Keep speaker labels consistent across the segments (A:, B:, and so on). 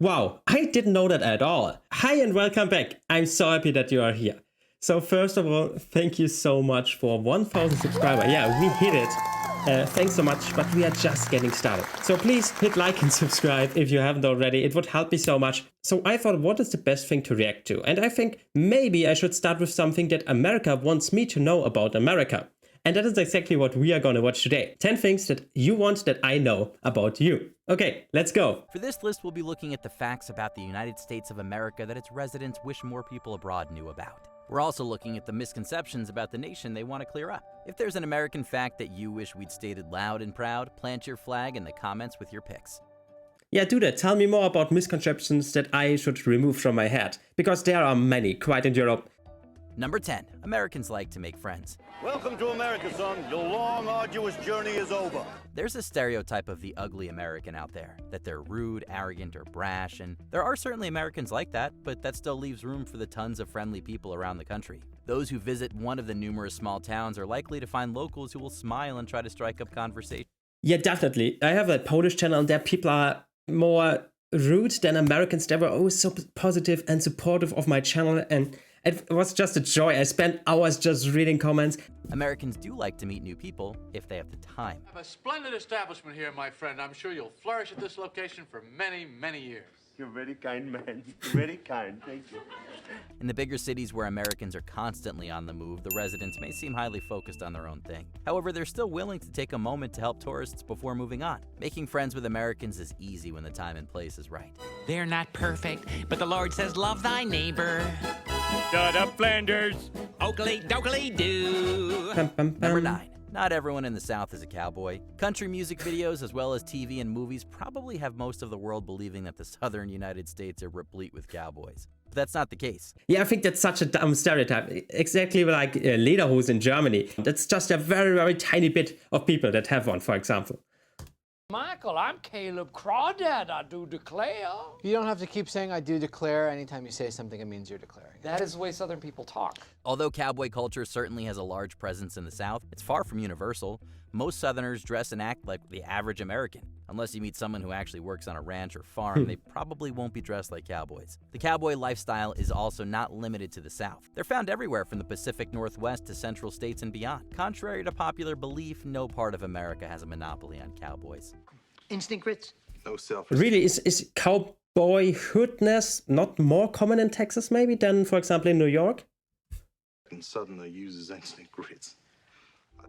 A: Wow, I didn't know that at all. Hi and welcome back. I'm so happy that you are here. So first of all, thank you so much for 1000 subscribers. Yeah, we hit it. Thanks so much, but we are just getting started. So please hit like and subscribe if you haven't already. It would help me so much. So I thought, what is the best thing to react to? And I think maybe I should start with something that America wants me to know about America. And that is exactly what we are going to watch today. 10 things that you want that I know about you. Okay, let's go.
B: For this list, we'll be looking at the facts about the United States of America that its residents wish more people abroad knew about. We're also looking at the misconceptions about the nation they want to clear up. If there's an American fact that you wish we'd stated loud and proud, plant your flag in the comments with your picks.
A: Yeah, do that. Tell me more about misconceptions that I should remove from my head. Because there are many, quite in Europe.
B: Number 10. Americans like to make friends.
C: Welcome to America, son. Your long, arduous journey is over.
B: There's a stereotype of the ugly American out there, that they're rude, arrogant, or brash, and there are certainly Americans like that, but that still leaves room for the tons of friendly people around the country. Those who visit one of the numerous small towns are likely to find locals who will smile and try to strike up conversation.
A: Yeah, definitely. I have a Polish channel and there people are more rude than Americans. They were always so positive and supportive of my channel, and it was just a joy. I spent hours just reading comments.
B: Americans do like to meet new people if they have the time.
D: I have a splendid establishment here, my friend. I'm sure you'll flourish at this location for many, many years.
C: You're very kind, man. Very kind. Thank you.
B: In the bigger cities where Americans are constantly on the move, the residents may seem highly focused on their own thing. However, they're still willing to take a moment to help tourists before moving on. Making friends with Americans is easy when the time and place is right.
E: They're not perfect, but the Lord says, love thy neighbor.
F: Shut up, Flanders!
E: Oakley dokley doo.
B: Number 9. Not everyone in the South is a cowboy. Country music videos, as well as TV and movies, probably have most of the world believing that the southern United States are replete with cowboys. But that's not the case.
A: Yeah, I think that's such a dumb stereotype. Exactly like Lederhosen in Germany. That's just a very, very tiny bit of people that have one, for example.
G: Michael, I'm Caleb Crawdad, I do declare.
H: You don't have to keep saying I do declare. Anytime you say something, it means you're declaring.
G: That is the way Southern people talk.
B: Although cowboy culture certainly has a large presence in the South, it's far from universal. Most Southerners dress and act like the average American. Unless you meet someone who actually works on a ranch or farm, they probably won't be dressed like cowboys. The cowboy lifestyle is also not limited to the South. They're found everywhere from the Pacific Northwest to central states and beyond. Contrary to popular belief, no part of America has a monopoly on cowboys.
I: Instant grits?
C: No self.
A: Really, is cowboyhoodness not more common in Texas maybe than, for example, in New York?
C: And Southerner uses instant grits.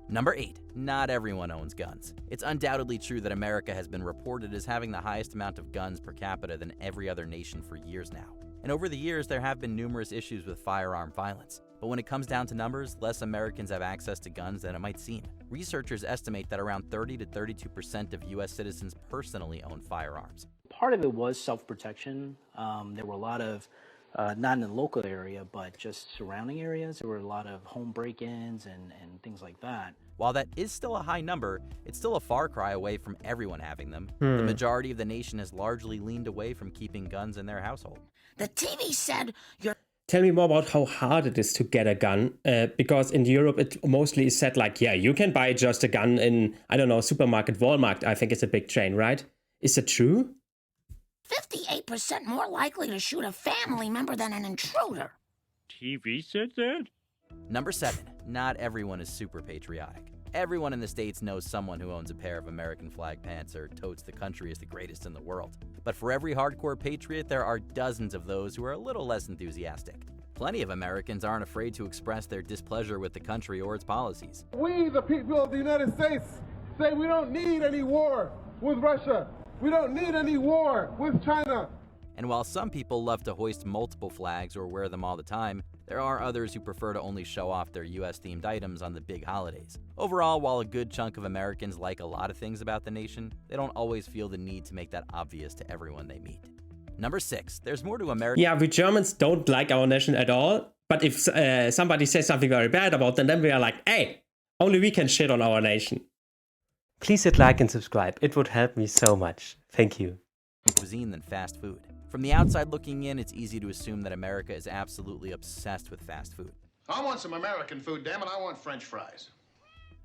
B: Number 8. Not everyone owns guns. It's undoubtedly true that America has been reported as having the highest amount of guns per capita than every other nation for years now. And over the years, there have been numerous issues with firearm violence. But when it comes down to numbers, less Americans have access to guns than it might seem. Researchers estimate that around 30 to 32% of U.S. citizens personally own firearms.
J: Part of it was self-protection. There were a lot of, not in the local area, but just surrounding areas. There were a lot of home break-ins and things like that.
B: While that is still a high number, it's still a far cry away from everyone having them. The majority of the nation has largely leaned away from keeping guns in their household.
I: The TV said you're...
A: Tell me more about how hard it is to get a gun, because in Europe it mostly is said like, yeah, you can buy just a gun in, I don't know, supermarket, Walmart, I think it's a big chain, right? Is it true?
I: 58% more likely to shoot a family member than an intruder.
F: TV said that?
B: Number 7. Not everyone is super patriotic. Everyone in the States knows someone who owns a pair of American flag pants or totes the country as the greatest in the world. But for every hardcore patriot, there are dozens of those who are a little less enthusiastic. Plenty of Americans aren't afraid to express their displeasure with the country or its policies.
K: We, the people of the United States, say we don't need any war with Russia. We don't need any war with China.
B: And while some people love to hoist multiple flags or wear them all the time, there are others who prefer to only show off their US-themed items on the big holidays. Overall, while a good chunk of Americans like a lot of things about the nation, they don't always feel the need to make that obvious to everyone they meet. Number 6. There's more to America.
A: Yeah, we Germans don't like our nation at all. But if somebody says something very bad about them, then we are like, hey, only we can shit on our nation. Please hit like and subscribe. It would help me so much. Thank you.
B: Cuisine than fast food. From the outside looking in, it's easy to assume that America is absolutely obsessed with fast food.
L: I want some American food, damn it. I want French fries.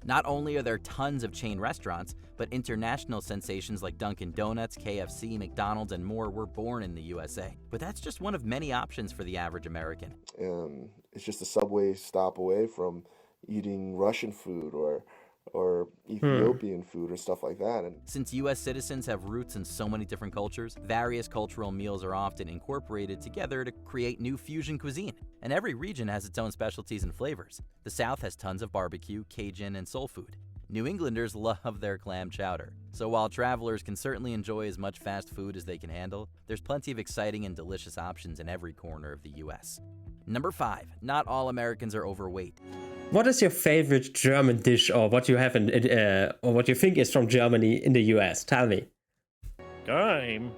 B: Not only are there tons of chain restaurants, but international sensations like Dunkin' Donuts, KFC, McDonald's, and more were born in the USA. But that's just one of many options for the average American.
L: It's just a subway stop away from eating Russian food or Ethiopian food or stuff like that. And
B: since US citizens have roots in so many different cultures, various cultural meals are often incorporated together to create new fusion cuisine. And every region has its own specialties and flavors. The South has tons of barbecue, Cajun, and soul food. New Englanders love their clam chowder. So while travelers can certainly enjoy as much fast food as they can handle, there's plenty of exciting and delicious options in every corner of the US. Number 5, not all Americans are overweight.
A: What is your favorite German dish, or what you have or what you think is from Germany in the US? Tell me.
F: Game?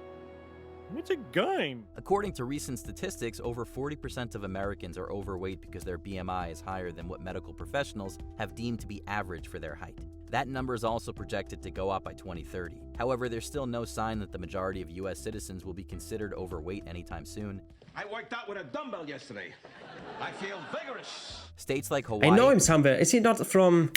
F: What's a game?
B: According to recent statistics, over 40% of Americans are overweight because their BMI is higher than what medical professionals have deemed to be average for their height. That number is also projected to go up by 2030. However, there's still no sign that the majority of US citizens will be considered overweight anytime soon.
M: I worked out with a dumbbell yesterday. I feel vigorous.
B: States like Hawaii,
A: I know him somewhere. Is he not from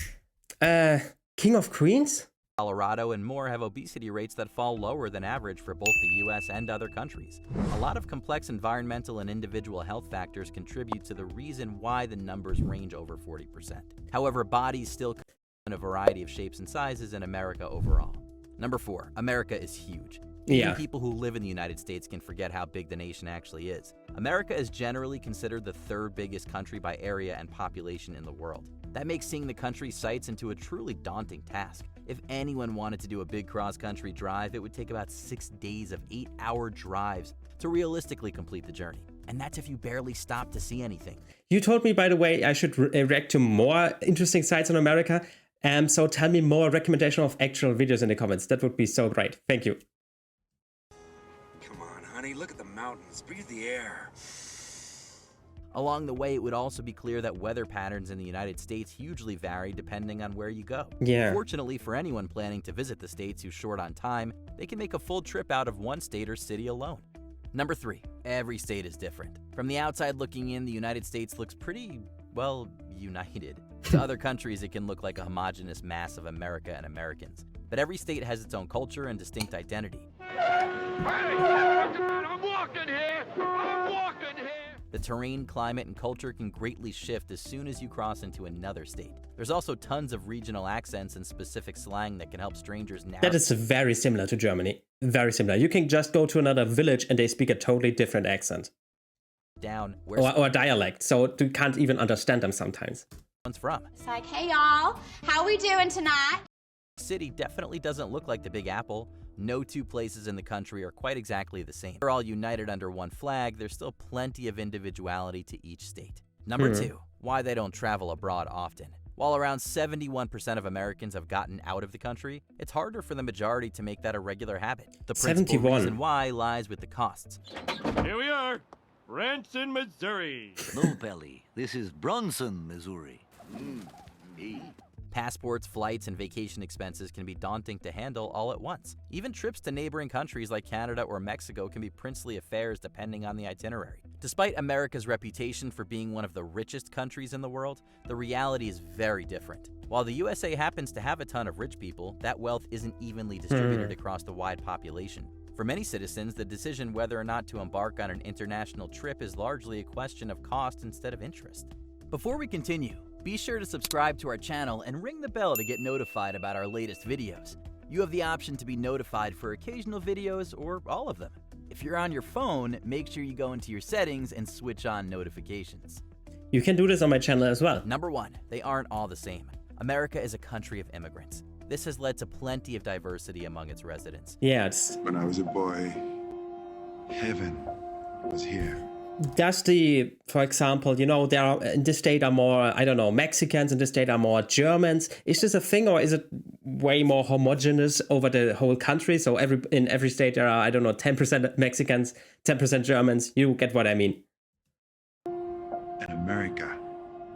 A: King of Queens?
B: Colorado, and more have obesity rates that fall lower than average for both the US and other countries. A lot of complex environmental and individual health factors contribute to the reason why the numbers range over 40%. However, bodies still come in a variety of shapes and sizes in America overall. Number 4, America is huge. Even people who live in the United States can forget how big the nation actually is. America is generally considered the 3rd biggest country by area and population in the world. That makes seeing the country's sights into a truly daunting task. If anyone wanted to do a big cross-country drive, it would take about 6 days of 8-hour drives to realistically complete the journey. And that's if you barely stop to see anything.
A: You told me, by the way, I should react to more interesting sites in America. So tell me more recommendation of actual videos in the comments. That would be so great. Thank you.
M: Honey, look at the mountains. Breathe the air.
B: Along the way, it would also be clear that weather patterns in the United States hugely vary depending on where you go. Fortunately for anyone planning to visit the States who's short on time, they can make a full trip out of one state or city alone. Number 3, every state is different. From the outside looking in, the United States looks pretty, well, united. To other countries, it can look like a homogeneous mass of America and Americans. But every state has its own culture and distinct identity.
G: I'm walking here! I'm walking here!
B: The terrain, climate, and culture can greatly shift as soon as you cross into another state. There's also tons of regional accents and specific slang that can help strangers navigate.
A: That is very similar to Germany. Very similar. You can just go to another village and they speak a totally different accent. Or dialect, so you can't even understand them sometimes.
B: From.
N: It's like, hey y'all, how we doing tonight?
B: City definitely doesn't look like the Big Apple. No two places in the country are quite exactly the same. They're all united under one flag. There's still plenty of individuality to each state. Number 2, why they don't travel abroad often. While around 71% of Americans have gotten out of the country, it's harder for the majority to make that a regular habit. The principal reason why lies with the costs.
F: Here we are, Branson, Missouri.
O: No, Pelly, this is Bronson, Missouri.
B: Passports, flights, and vacation expenses can be daunting to handle all at once. Even trips to neighboring countries like Canada or Mexico can be princely affairs depending on the itinerary. Despite America's reputation for being one of the richest countries in the world, the reality is very different. While the USA happens to have a ton of rich people, that wealth isn't evenly distributed across the wide population. For many citizens, the decision whether or not to embark on an international trip is largely a question of cost instead of interest. Before we continue, be sure to subscribe to our channel and ring the bell to get notified about our latest videos. You have the option to be notified for occasional videos or all of them. If you're on your phone, make sure you go into your settings and switch on notifications.
A: You can do this on my channel as well.
B: Number 1, they aren't all the same. America is a country of immigrants. This has led to plenty of diversity among its residents.
P: When I was a boy, heaven was here.
A: Does for example, there are in this state are more, I don't know, Mexicans, in this state are more Germans. Is this a thing, or is it way more homogeneous over the whole country? So in every state there are, I don't know, 10% Mexicans, 10% Germans. You get what I mean.
P: And America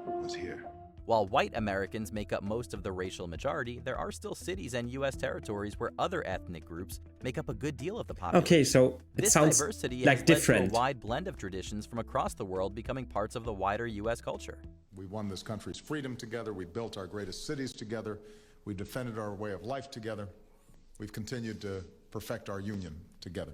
P: was here.
B: While white Americans make up most of the racial majority, there are still cities and U.S. territories where other ethnic groups make up a good deal of the population.
A: Okay, so it
B: This
A: sounds
B: diversity
A: like
B: has
A: different.
B: led to a wide blend of traditions from across the world becoming parts of the wider U.S. culture.
Q: We won this country's freedom together. We built our greatest cities together. We defended our way of life together. We've continued to perfect our union together.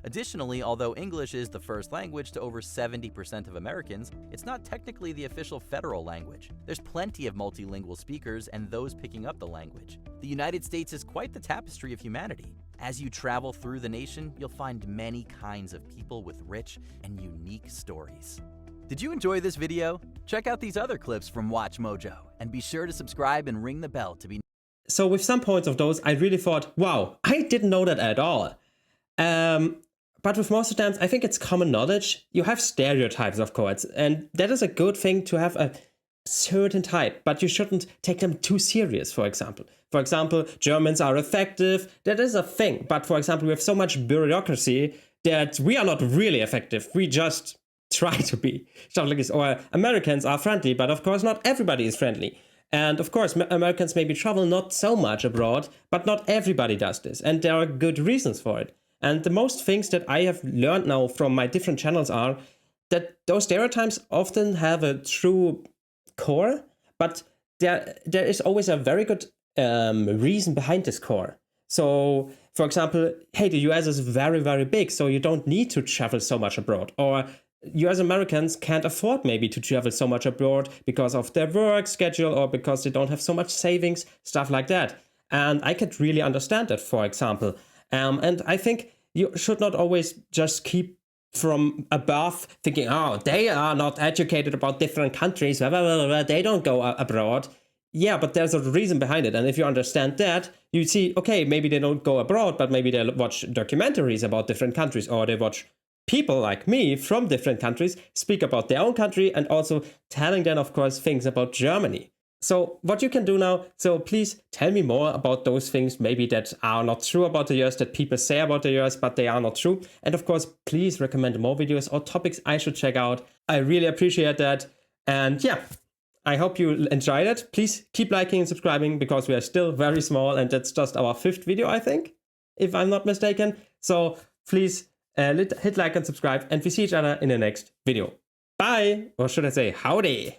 B: Additionally, although English is the first language to over 70% of Americans, it's not technically the official federal language. There's plenty of multilingual speakers and those picking up the language. The United States is quite the tapestry of humanity. As you travel through the nation, you'll find many kinds of people with rich and unique stories. Did you enjoy this video? Check out these other clips from Watch Mojo, and be sure to subscribe and ring the bell to be...
A: So with some points of those, I really thought, wow, I didn't know that at all. But with most of them, I think it's common knowledge. You have stereotypes, of course, and that is a good thing to have a certain type, but you shouldn't take them too serious, for example. For example, Germans are effective. That is a thing. But for example, we have so much bureaucracy that we are not really effective. We just try to be. Stuff like this. Or Americans are friendly, but of course not everybody is friendly. And of course, Americans maybe travel not so much abroad, but not everybody does this. And there are good reasons for it. And the most things that I have learned now from my different channels are that those stereotypes often have a true core, but there is always a very good reason behind this core. So, for example, hey, the US is very, very big, so you don't need to travel so much abroad. Or US Americans can't afford maybe to travel so much abroad because of their work schedule or because they don't have so much savings, stuff like that. And I could really understand that, for example. And I think you should not always just keep from above thinking, oh, they are not educated about different countries, blah, blah, blah, blah, they don't go abroad. Yeah, but there's a reason behind it. And if you understand that, you see, okay, maybe they don't go abroad, but maybe they watch documentaries about different countries, or they watch people like me from different countries speak about their own country, and also telling them, of course, things about Germany. So what you can do now, so please tell me more about those things maybe that are not true about the US, that people say about the US, but they are not true. And of course, please recommend more videos or topics I should check out. I really appreciate that. And yeah, I hope you enjoyed it. Please keep liking and subscribing because we are still very small and that's just our 5th video, I think, if I'm not mistaken. So please hit like and subscribe, and we see each other in the next video. Bye! Or should I say howdy?